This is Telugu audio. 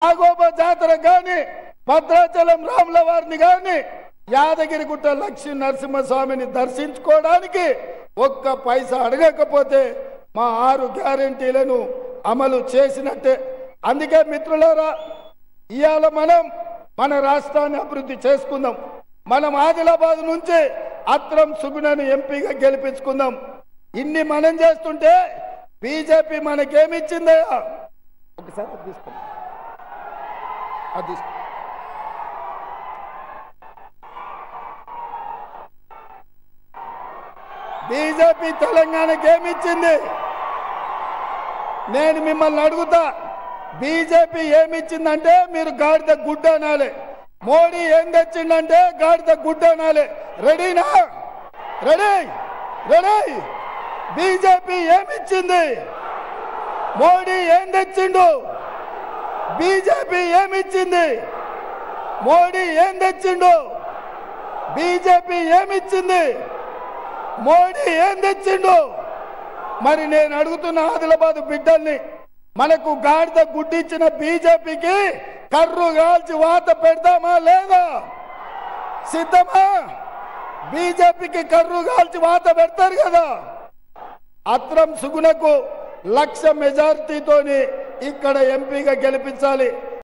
నాగోబ జాతర గాని భద్రాచలం రాముల వారిని గాని యాదగిరిగుట్ట లక్ష్మీ నరసింహస్వామిని దర్శించుకోవడానికి ఒక్క పైసా అడగకపోతే మా 6 గ్యారెంటీలను అమలు చేసినట్టే. అందుకే మిత్రులారా, ఇవాళ మనం మన రాష్ట్రాన్ని అభివృద్ధి చేసుకుందాం. మనం ఆదిలాబాద్ నుంచి అత్రం సుగుణను ఎంపీగా గెలిపించుకుందాం. ఇన్ని మనం చేస్తుంటే బీజేపీ మనకేమిచ్చిందయ్యా? ఒకసారి తీసుకో, అది బీజేపీ తెలంగాణకి ఏమిచ్చింది? నేను మిమ్మల్ని అడుగుతా, బీజేపీ ఏమిచ్చిందంటే మీరు గాడిద గుడ్డ అనాలి. మోడీ ఏం తెచ్చిందంటే గాడిద గుడ్డ అనాలి. రెడీనా? Ready ready. బీజేపీ ఏమిచ్చింది? మోడీ ఏం తెచ్చిండు? బీజేపీ ఏమిచ్చింది? మోడీ ఏం తెచ్చిండు? బీజేపీ ఏమిచ్చింది? మోడీ ఏం తెచ్చిండు? మరి నేను అడుగుతున్న ఆదిలాబాద్ బిడ్డల్ని, మనకు గాడిద గుడ్డిచ్చిన బీజేపీకి కర్రు కాల్చి వాత పెడతామా లేదా? సిద్ధమా? బీజేపీకి కర్రు కాల్చి వాత పెడతారు కదా. అత్రం సుగుణకు 1,00,000 మెజారిటీతోని ఇక్కడ ఎంపీగా గెలిపించాలి.